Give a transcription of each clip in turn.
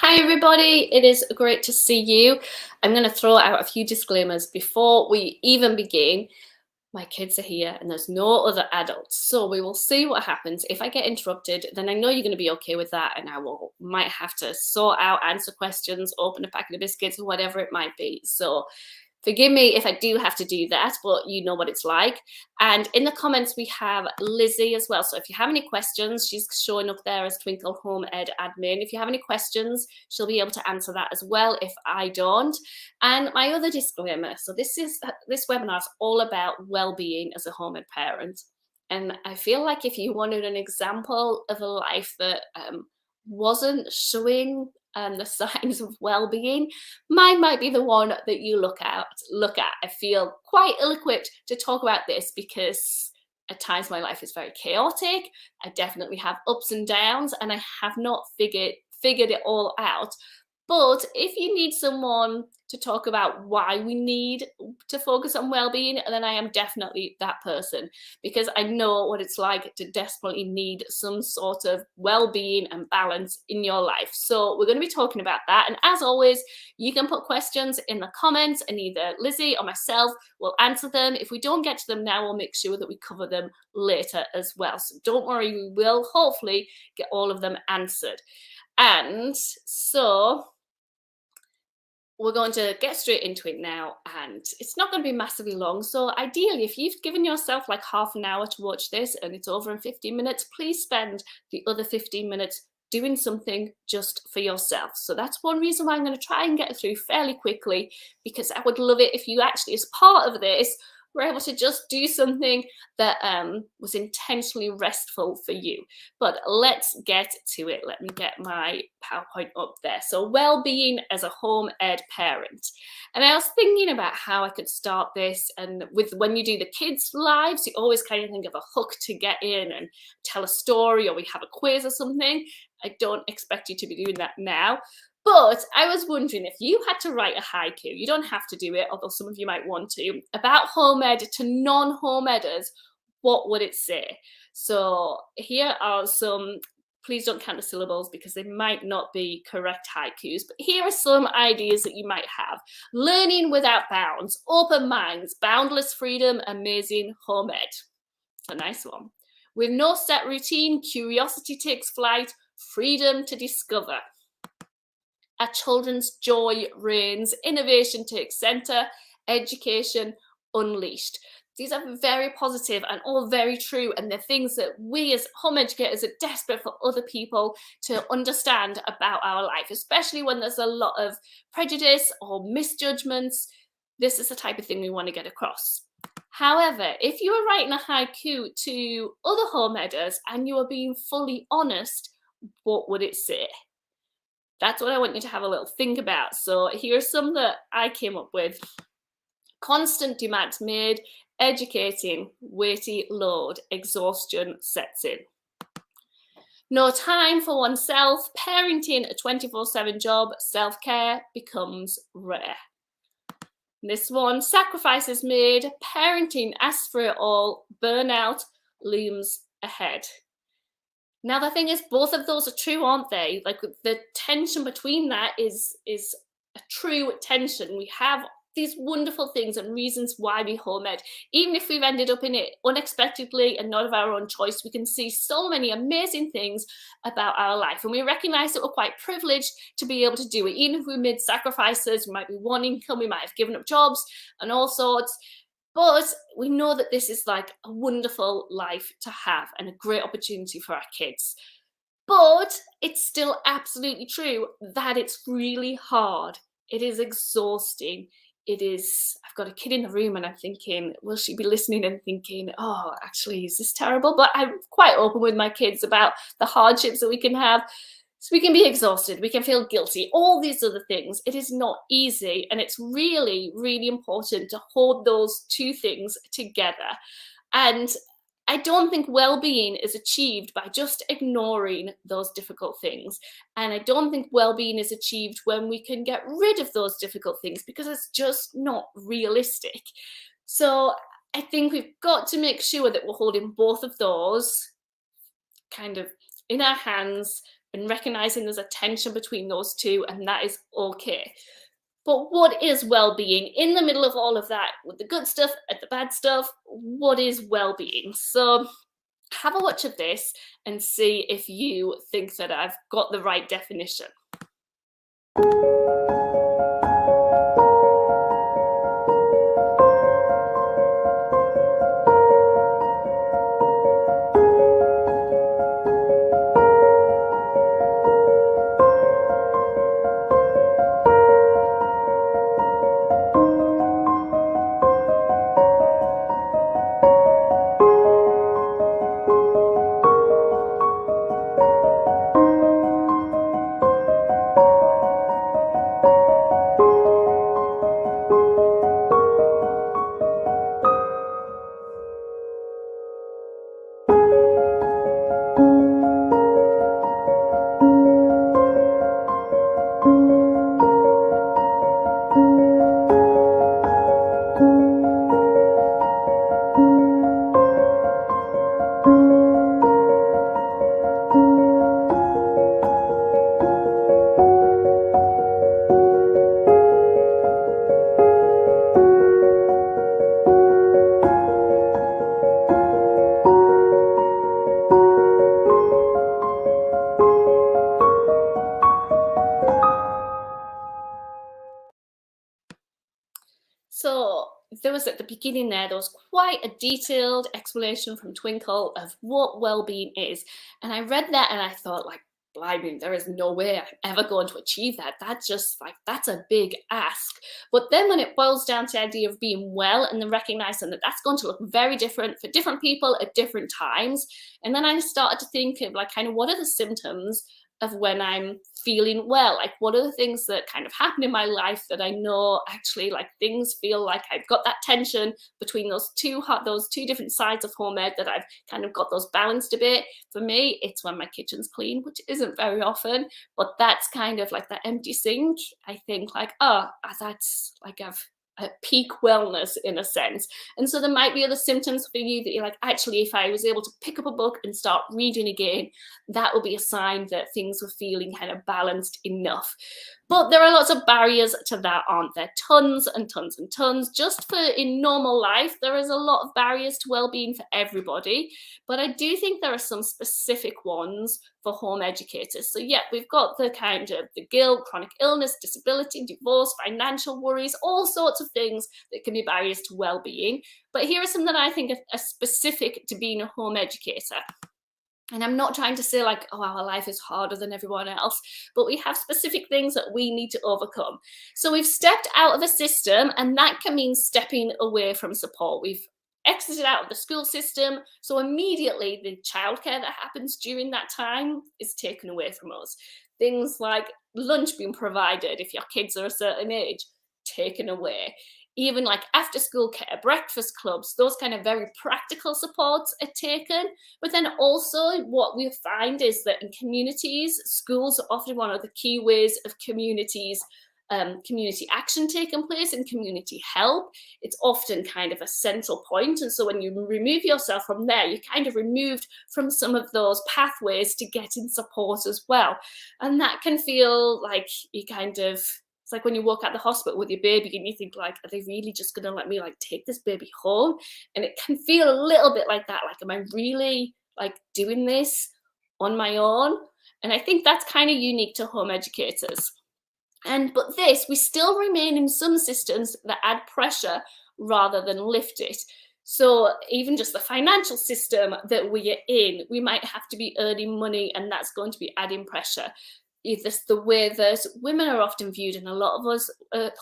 Hi everybody, it is great to see you. I'm going to throw out a few disclaimers before we even begin. My kids are here and there's no other adults, so we will see what happens. If I get interrupted, then I know you're going to be okay with that, and might have to sort out, answer questions, open a packet of biscuits, or whatever it might be. So forgive me if I do have to do that, but you know what it's like. And in the comments, we have Lizzie as well. So if you have any questions, she's showing up there as Twinkl Home Ed Admin. If you have any questions, she'll be able to answer that as well if I don't. And my other disclaimer, so this webinar is all about well-being as a home ed parent. And I feel like if you wanted an example of a life that wasn't showing the signs of well-being, mine might be the one that you look at. I feel quite ill-equipped to talk about this because at times my life is very chaotic. I definitely have ups and downs, and I have not figured it all out. But if you need someone to talk about why we need to focus on well-being, then I am definitely that person, because I know what it's like to desperately need some sort of well-being and balance in your life. So we're going to be talking about that. And as always, you can put questions in the comments and either Lizzie or myself will answer them. If we don't get to them now, we'll make sure that we cover them later as well. So don't worry, we will hopefully get all of them answered. And so we're going to get straight into it now, and it's not going to be massively long. So ideally, if you've given yourself like half an hour to watch this and it's over in 15 minutes, please spend the other 15 minutes doing something just for yourself. So that's one reason why I'm going to try and get through fairly quickly, because I would love it if you actually, as part of this, were able to just do something that was intentionally restful for you. But let's get to it. Let me get my PowerPoint up there. So well-being as a home ed parent. And I was thinking about how I could start this, and with when you do the kids' lives, you always kind of think of a hook to get in and tell a story, or we have a quiz or something. I don't expect you to be doing that now. But I was wondering, if you had to write a haiku, you don't have to do it, although some of you might want to, about home ed to non-home edders, what would it say? So here are some, please don't count the syllables because they might not be correct haikus, but here are some ideas that you might have. Learning without bounds, open minds, boundless freedom, amazing home ed. It's a nice one. With no set routine, curiosity takes flight, freedom to discover. Our children's joy reigns, innovation takes centre, education unleashed. These are very positive and all very true, and they're things that we as home educators are desperate for other people to understand about our life, especially when there's a lot of prejudice or misjudgments. This is the type of thing we want to get across. However, if you were writing a haiku to other home editors and you were being fully honest, what would it say? That's what I want you to have a little think about. So here's some that I came up with. Constant demands made, educating, weighty load, exhaustion sets in. No time for oneself, parenting a 24/7 job, self-care becomes rare. This one, sacrifices made, parenting asks for it all, burnout looms ahead. Now, the thing is, both of those are true, aren't they? Like, the tension between that is a true tension. We have these wonderful things and reasons why we home ed. Even if we've ended up in it unexpectedly and not of our own choice, we can see so many amazing things about our life. And we recognize that we're quite privileged to be able to do it. Even if we made sacrifices, we might be one income, we might have given up jobs and all sorts. But we know that this is like a wonderful life to have and a great opportunity for our kids. But it's still absolutely true that it's really hard. It is exhausting. I've got a kid in the room and I'm thinking, will she be listening and thinking, oh, actually, is this terrible? But I'm quite open with my kids about the hardships that we can have. So we can be exhausted, we can feel guilty, all these other things. It is not easy. And it's really, really important to hold those two things together. And I don't think well-being is achieved by just ignoring those difficult things. And I don't think well-being is achieved when we can get rid of those difficult things, because it's just not realistic. So I think we've got to make sure that we're holding both of those kind of in our hands and recognizing there's a tension between those two, and that is okay. But what is well-being in the middle of all of that, with the good stuff and the bad stuff? What is well-being? So have a watch of this and see if you think that I've got the right definition. So there was at the beginning there was quite a detailed explanation from Twinkl of what well-being is. And I read that and I thought, like, blimey, there is no way I'm ever going to achieve that. That's just like, that's a big ask. But then when it boils down to the idea of being well, and then recognizing that that's going to look very different for different people at different times. And then I started to think of like, kind of what are the symptoms of when I'm feeling well? Like, what are the things that kind of happen in my life that I know actually, like, things feel like I've got that tension between those two different sides of home ed, that I've kind of got those balanced a bit. For me, it's when my kitchen's clean, which isn't very often, but that's kind of like that empty sink. I think like, oh, that's like I've at peak wellness in a sense. And so there might be other symptoms for you that you're like, actually, if I was able to pick up a book and start reading again, that would be a sign that things were feeling kind of balanced enough. But there are lots of barriers to that, aren't there? Tons and tons and tons. Just for in normal life, there is a lot of barriers to well-being for everybody. But I do think there are some specific ones for home educators. So yeah, we've got the kind of the guilt, chronic illness, disability, divorce, financial worries, all sorts of things that can be barriers to well-being. But here are some that I think are specific to being a home educator. And I'm not trying to say like, oh, our life is harder than everyone else, but we have specific things that we need to overcome. So we've stepped out of a system, and that can mean stepping away from support. We've exited out of the school system. So immediately the childcare that happens during that time is taken away from us. Things like lunch being provided, if your kids are a certain age, taken away. Even like after school care, breakfast clubs, those kind of very practical supports are taken. But then also what we find is that in communities, schools are often one of the key ways of community action taking place and community help. It's often kind of a central point. And so when you remove yourself from there, you're kind of removed from some of those pathways to getting support as well. And that can feel like you kind of, it's like when you walk out the hospital with your baby and you think like, are they really just going to let me like take this baby home? And it can feel a little bit like that. Like, am I really like doing this on my own? And I think that's kind of unique to home educators. But we still remain in some systems that add pressure rather than lift it. So even just the financial system that we are in, we might have to be earning money, and that's going to be adding pressure. This the way that women are often viewed, and a lot of us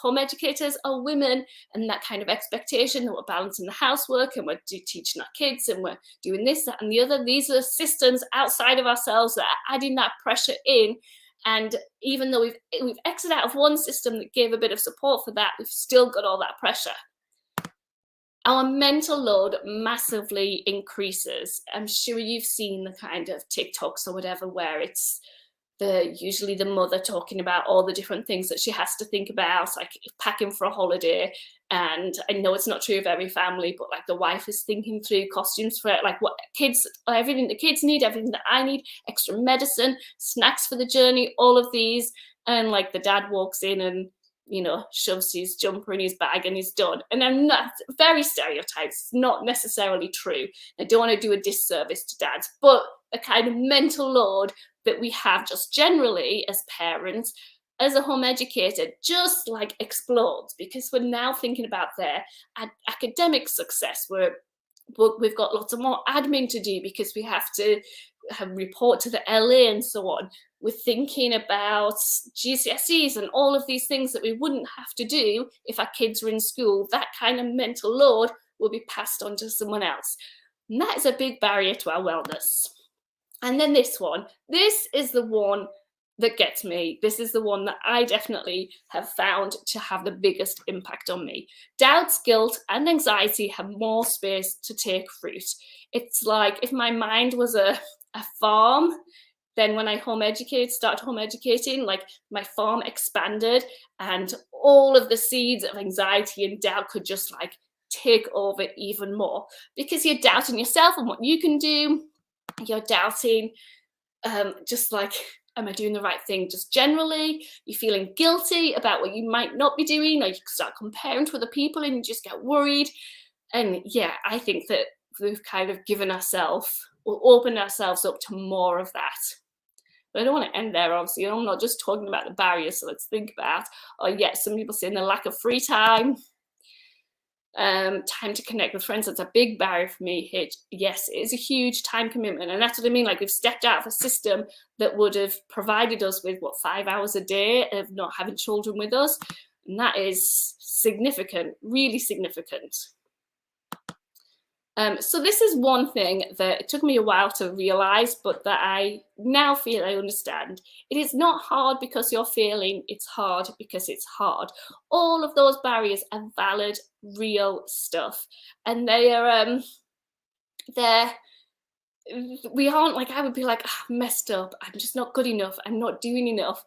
home educators are women, and that kind of expectation that we're balancing the housework and we're teaching our kids and we're doing this, that, and the other. These are systems outside of ourselves that are adding that pressure in. And even though we've exited out of one system that gave a bit of support for that, we've still got all that pressure. Our mental load massively increases. I'm sure you've seen the kind of TikToks or whatever where it's usually the mother talking about all the different things that she has to think about, like packing for a holiday. And I know it's not true of every family, but like the wife is thinking through costumes for it, like what kids, everything the kids need, everything that I need, extra medicine, snacks for the journey, all of these. And like the dad walks in and, you know, shoves his jumper in his bag and he's done. And I'm not, very stereotypes, it's not necessarily true. I don't want to do a disservice to dads, but a kind of mental load that we have just generally as parents, as a home educator, just like explodes, because we're now thinking about their academic success. We've got lots of more admin to do because we have to report to the LA and so on. We're thinking about GCSEs and all of these things that we wouldn't have to do if our kids were in school. That kind of mental load will be passed on to someone else. And that is a big barrier to our wellness. And then this is the one that gets me. This is the one that I definitely have found to have the biggest impact on me. Doubts, guilt, and anxiety have more space to take root. It's like if my mind was a farm, then when I started home educating, like my farm expanded and all of the seeds of anxiety and doubt could just like take over even more, because you're doubting yourself and what you can do. You're doubting just like, am I doing the right thing? Just generally, you're feeling guilty about what you might not be doing, or you start comparing to other people and you just get worried. And yeah, I think that we've kind of opened ourselves up to more of that. But I don't want to end there, obviously. I'm not just talking about the barriers, so let's think about, some people saying the lack of free time. Time to connect with friends, that's a big barrier for me. Yes, it is a huge time commitment, and that's what I mean. Like, we've stepped out of a system that would have provided us with 5 hours a day of not having children with us, and that is significant, really significant. So this is one thing that it took me a while to realize, but that I now feel I understand. It is not hard because you're failing, it's hard because it's hard. All of those barriers are valid, real stuff. And they are, we aren't like, I would be like, messed up, I'm just not good enough, I'm not doing enough.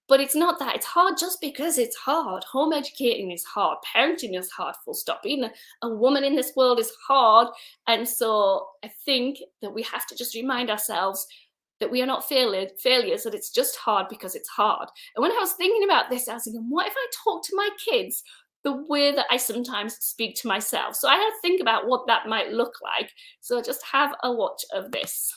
But it's not that. It's hard just because it's hard. Home educating is hard. Parenting is hard, full stop. Being a woman in this world is hard. And so I think that we have to just remind ourselves that we are not failures, that it's just hard because it's hard. And when I was thinking about this, I was thinking, what if I talk to my kids the way that I sometimes speak to myself? So I had to think about what that might look like. So just have a watch of this.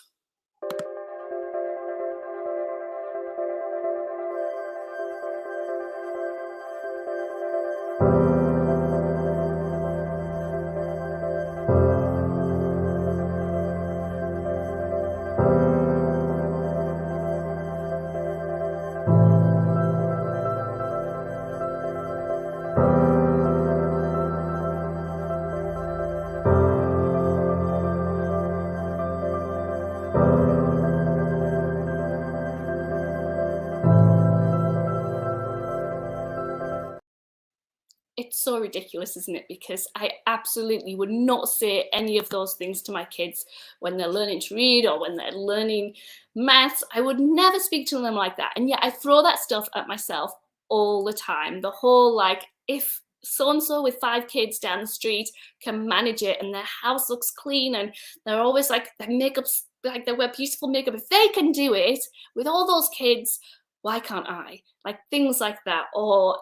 It's so ridiculous, isn't it? Because I absolutely would not say any of those things to my kids when they're learning to read or when they're learning maths. I would never speak to them like that. And yet I throw that stuff at myself all the time. The whole, like, if so-and-so with 5 kids down the street can manage it and their house looks clean and they're always like, their makeup's like, they wear beautiful makeup. If they can do it with all those kids, why can't I? Like things like that, or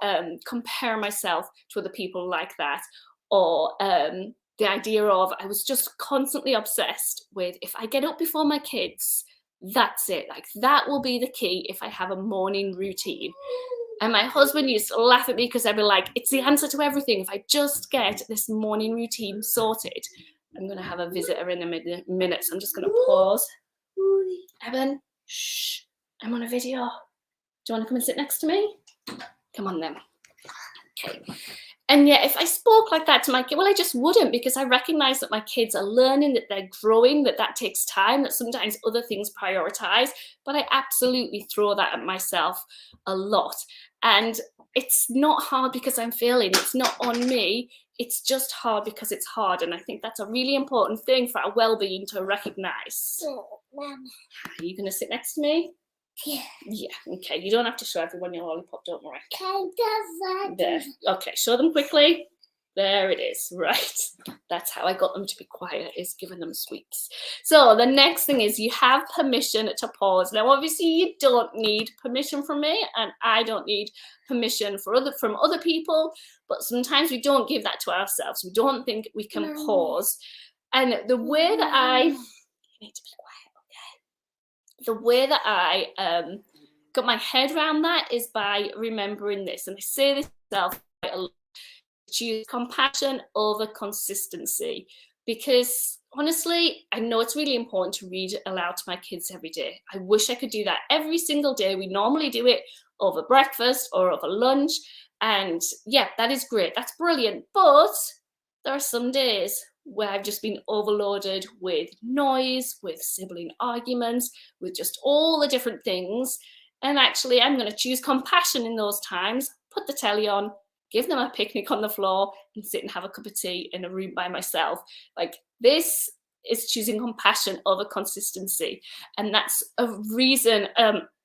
compare myself to other people like that, or the idea of, I was just constantly obsessed with, if I get up before my kids, that's it. Like that will be the key if I have a morning routine. And my husband used to laugh at me because I'd be like, it's the answer to everything. If I just get this morning routine sorted. I'm going to have a visitor in a minute, so I'm just going to pause. Evan, shh, I'm on a video. you want to come and sit next to me? Come on then. Okay. And yeah, if I spoke like that to my kid, well, I just wouldn't, because I recognize that my kids are learning, that they're growing, that takes time, that sometimes other things prioritize. But I absolutely throw that at myself a lot. And it's not hard because I'm failing. It's not on me. It's just hard because it's hard. And I think that's a really important thing for our well-being to recognize. Are you going to sit next to me? Yeah, okay. You don't have to show everyone your lollipop, don't worry. There. Okay, show them quickly. There it is. Right. That's how I got them to be quiet, is giving them sweets. So the next thing is you have permission to pause. Now, obviously, you don't need permission from me, and I don't need permission from other people, but sometimes we don't give that to ourselves. We don't think we can pause. And the way that you need to be quiet, okay? The way that I got my head around that is by remembering this. And I say this myself quite a lot. Choose compassion over consistency, because honestly, I know it's really important to read aloud to my kids every day. I wish I could do that every single day. We normally do it over breakfast or over lunch, and yeah, that is great, that's brilliant. But there are some days where I've just been overloaded with noise, with sibling arguments, with just all the different things, and actually I'm going to choose compassion in those times, put the telly on, give them a picnic on the floor, and sit and have a cup of tea in a room by myself. Like, this is choosing compassion over consistency. And that's a reason,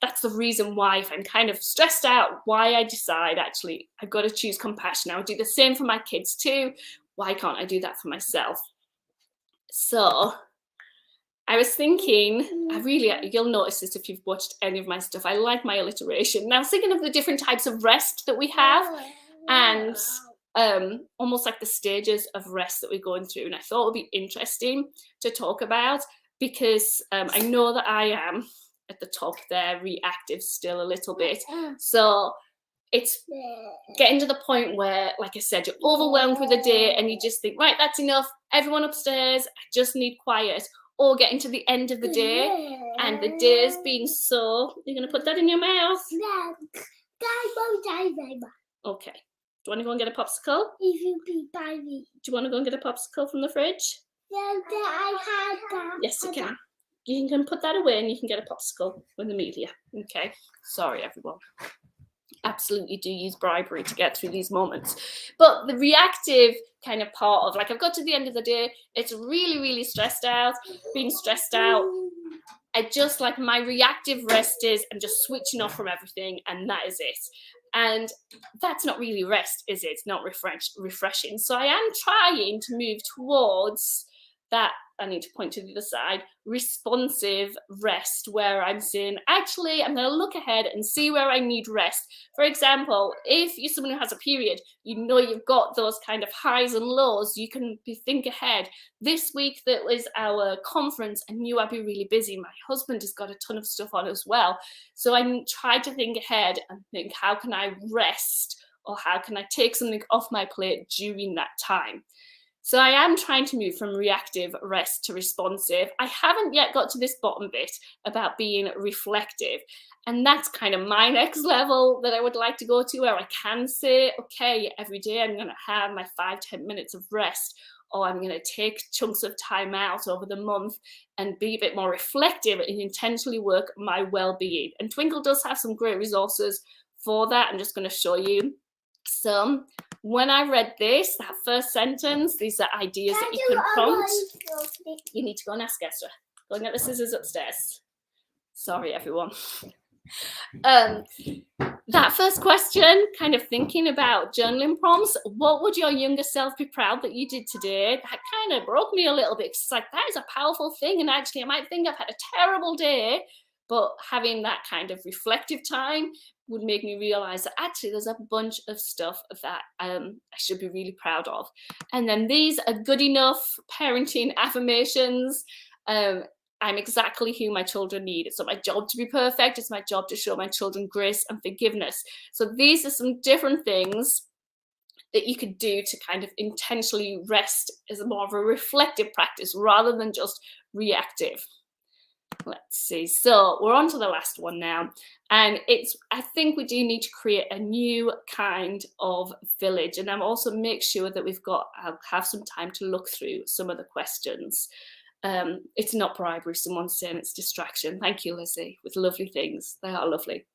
that's the reason why, if I'm kind of stressed out, why I decide actually I've got to choose compassion. I would do the same for my kids too. Why can't I do that for myself? So I was thinking, you'll notice this if you've watched any of my stuff, I like my alliteration. Now I was thinking of the different types of rest that we have, and almost like the stages of rest that we're going through. And I thought it would be interesting to talk about, because I know that I am at the top there, reactive still a little bit. So it's getting to the point where, like I said, you're overwhelmed with the day and you just think, right, that's enough. Everyone upstairs, I just need quiet. Or getting to the end of the day and the day's been so... You're going to put that in your mouth? No. Okay. Do you want to go and get a popsicle? If you be by me. Do you want to go and get a popsicle from the fridge? Yeah, I had that. Yes, you can. You can put that away and you can get a popsicle with Amelia. Okay. Sorry, everyone. Absolutely do use bribery to get through these moments. But the reactive kind of part of, like, I've got to the end of the day, it's really, really stressed out, being stressed out. I just, like, my reactive rest is I'm just switching off from everything, and that is it. And that's not really rest, is it? It's not refreshing. So I am trying to move towards that, I need to point to the other side, responsive rest, where I'm saying, actually, I'm going to look ahead and see where I need rest. For example, if you're someone who has a period, you know you've got those kind of highs and lows, you can think ahead. This week that was our conference, I knew I'd be really busy. My husband has got a ton of stuff on as well. So I tried to think ahead and think, how can I rest, or how can I take something off my plate during that time? So I am trying to move from reactive rest to responsive. I haven't yet got to this bottom bit about being reflective. And that's kind of my next level that I would like to go to, where I can say, okay, every day I'm going to have my 5-10 minutes of rest, or I'm going to take chunks of time out over the month and be a bit more reflective and intentionally work my well-being. And Twinkl does have some great resources for that. I'm just going to show you some. When I read this, that first sentence, these are ideas that you can prompt. You need to go and ask Esther. Go and get the scissors upstairs. Sorry, everyone. That first question, kind of thinking about journaling prompts, what would your younger self be proud that you did today? That kind of broke me a little bit. It's like, that is a powerful thing. And actually, I might think I've had a terrible day, but having that kind of reflective time would make me realize that actually there's a bunch of stuff that I should be really proud of. And then these are good enough parenting affirmations. I'm exactly who my children need. It's not my job to be perfect. It's my job to show my children grace and forgiveness. So these are some different things that you could do to kind of intentionally rest as more of a reflective practice rather than just reactive. Let's see. So we're on to the last one now. And I think we do need to create a new kind of village. And I'll also make sure that I'll have some time to look through some of the questions. It's not bribery, someone's saying it's distraction. Thank you, Lizzie, with lovely things. They are lovely.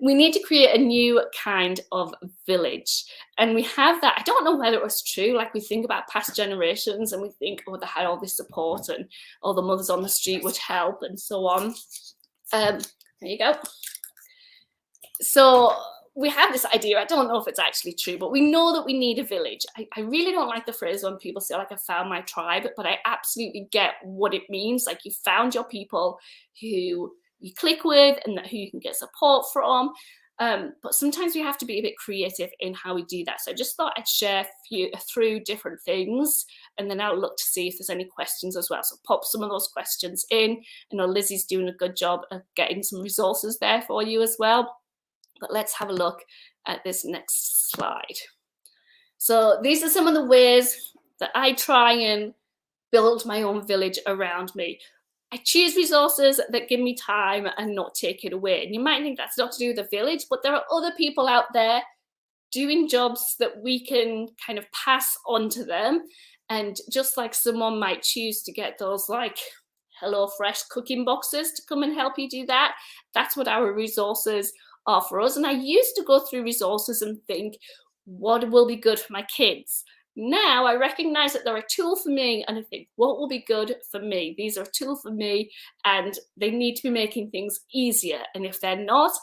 We need to create a new kind of village. And we have that. I don't know whether it was true. Like, we think about past generations and we think, oh, they had all this support and all the mothers on the street would help and so on. There you go. So we have this idea. I don't know if it's actually true, but we know that we need a village. I really don't like the phrase when people say, like, I found my tribe, but I absolutely get what it means. Like, you found your people who you click with and who you can get support from. But sometimes we have to be a bit creative in how we do that. So I just thought I'd share through different things, and then I'll look to see if there's any questions as well. So pop some of those questions in. I know Lizzie's doing a good job of getting some resources there for you as well. But let's have a look at this next slide. So these are some of the ways that I try and build my own village around me. I choose resources that give me time and not take it away. And you might think that's not to do with the village, but there are other people out there doing jobs that we can kind of pass on to them. And just like someone might choose to get those like HelloFresh cooking boxes to come and help you do that, that's what our resources are for us. And I used to go through resources and think, what will be good for my kids? Now I recognize that they're a tool for me, and I think, what will be good for me? These are a tool for me, and they need to be making things easier. And if they're not,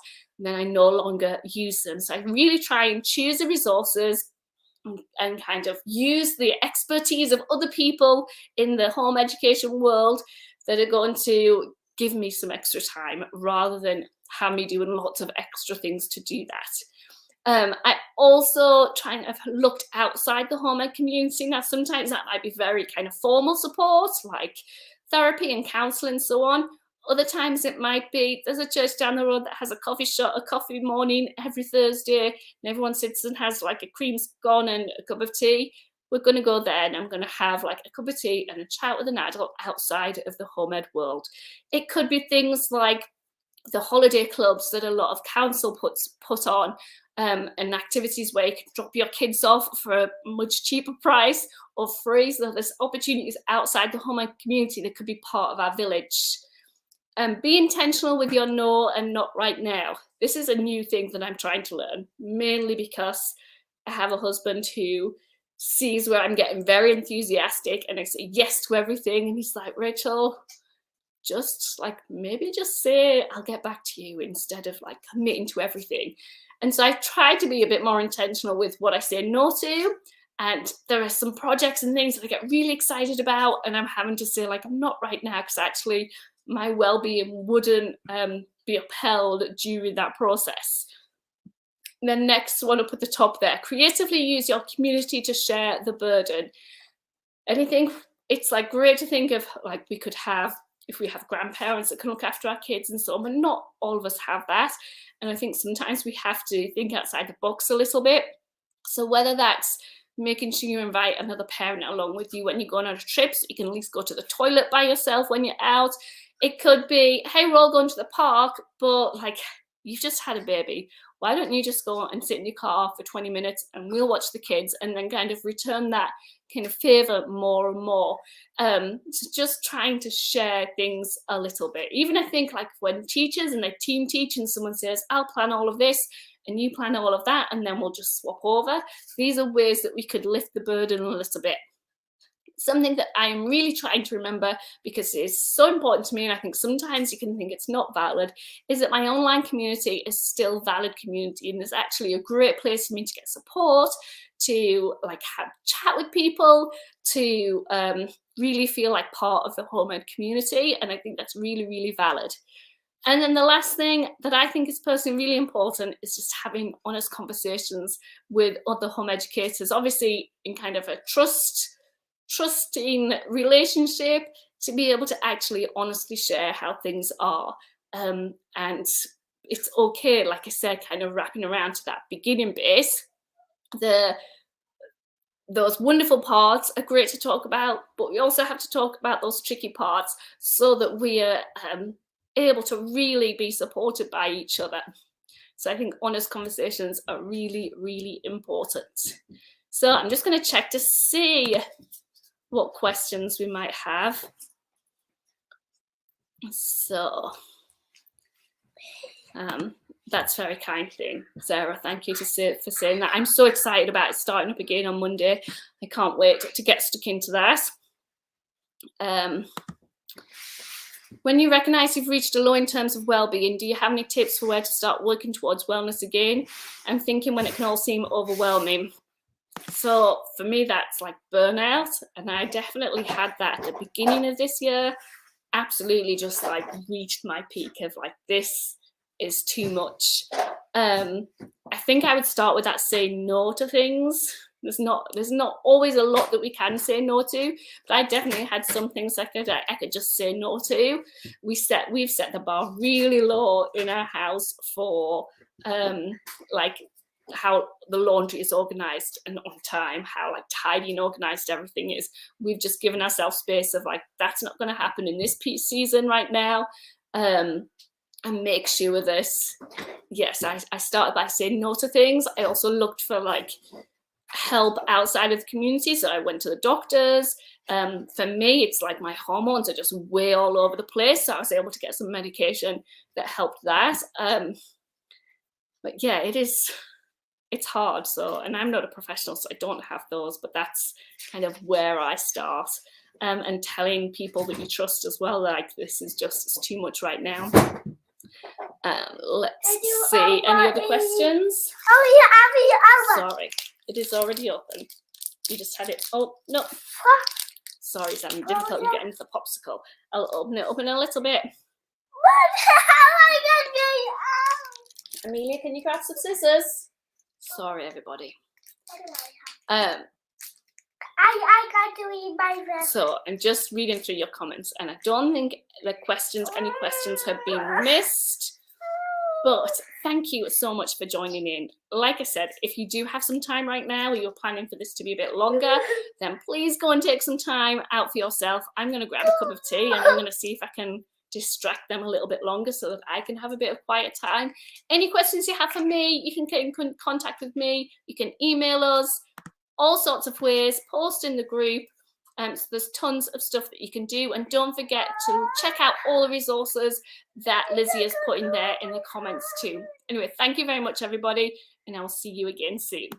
then I no longer use them. So I really try and choose the resources and kind of use the expertise of other people in the home education world that are going to give me some extra time, rather than have me doing lots of extra things to do that. I also try and have looked outside the home ed community. Now, sometimes that might be very kind of formal support, like therapy and counselling and so on. Other times it might be, there's a church down the road that has a coffee morning every Thursday, and everyone sits and has like a cream scone and a cup of tea. We're going to go there, and I'm going to have like a cup of tea and a chat with an adult outside of the home ed world. It could be things like the holiday clubs that a lot of council put on, and activities where you can drop your kids off for a much cheaper price or free. So there's opportunities outside the home ed community that could be part of our village. Be intentional with your no and not right now. This is a new thing that I'm trying to learn, mainly because I have a husband who sees where I'm getting very enthusiastic and I say yes to everything, and he's like, Rachel, maybe just say I'll get back to you instead of like committing to everything. And so I try to be a bit more intentional with what I say no to. And there are some projects and things that I get really excited about, and I'm having to say, like, I'm not right now, because actually my well-being wouldn't be upheld during that process. And then next one up at the top there, creatively use your community to share the burden. And I think it's like great to think of, like, we could have, if we have grandparents that can look after our kids and so on, but not all of us have that. And I think sometimes we have to think outside the box a little bit. So whether that's making sure you invite another parent along with you when you're going on a trip, so you can at least go to the toilet by yourself when you're out. It could be, hey, we're all going to the park, but like, you've just had a baby. Why don't you just go and sit in your car for 20 minutes and we'll watch the kids, and then kind of return that kind of favor more and more. So just trying to share things a little bit. Even I think like when teachers and they team teach and someone says, I'll plan all of this and you plan all of that, and then we'll just swap over. These are ways that we could lift the burden a little bit. Something that I'm really trying to remember, because it is so important to me, and I think sometimes you can think it's not valid, is that my online community is still valid community, and there's actually a great place for me to get support, to like have chat with people, to really feel like part of the home ed community, and I think that's really, really valid. And then the last thing that I think is personally really important is just having honest conversations with other home educators, obviously in kind of a trusting relationship, to be able to actually honestly share how things are. And it's okay, like I said, kind of wrapping around to that beginning base. those wonderful parts are great to talk about, but we also have to talk about those tricky parts so that we are able to really be supported by each other. So I think honest conversations are really, really important. So I'm just going to check to see what questions we might have. So that's very kind thing, Sarah. Thank you for saying that. I'm so excited about it starting up again on Monday. I can't wait to get stuck into that. When you recognise you've reached a low in terms of well-being, do you have any tips for where to start working towards wellness again? I'm thinking when it can all seem overwhelming. So for me, that's like burnout. And I definitely had that at the beginning of this year. Absolutely just like reached my peak of like, this is too much. I think I would start with that saying no to things. There's not always a lot that we can say no to, but I definitely had some things I could just say no to. We've set the bar really low in our house for like how the laundry is organized and on time, how like tidy and organized everything is. We've just given ourselves space of like, that's not going to happen in this peak season right now. And make sure this, yes, I started by saying no to things. I also looked for like help outside of the community. So I went to the doctors. For me, it's like my hormones are just way all over the place. So I was able to get some medication that helped that. But yeah, it's hard. So, and I'm not a professional, so I don't have those, but that's kind of where I start. And telling people that you trust as well, like this is just, it's too much right now. Let's see, any other questions? Sorry, it is already open. You just had it, oh, no. Sorry, it's having difficulty getting into the popsicle. I'll open it up in a little bit. Amelia, can you grab some scissors? Sorry, everybody. I got to read my book. So I'm just reading through your comments, and I don't think any questions have been missed. But thank you so much for joining in. Like I said, if you do have some time right now, or you're planning for this to be a bit longer, then please go and take some time out for yourself. I'm going to grab a cup of tea, and I'm going to see if I can distract them a little bit longer so that I can have a bit of quiet time. Any questions you have for me, you can get in contact with me. You can email us, all sorts of ways, post in the group. So there's tons of stuff that you can do, and don't forget to check out all the resources that Lizzie has put in there in the comments too. Anyway, thank you very much, everybody, and I'll see you again soon.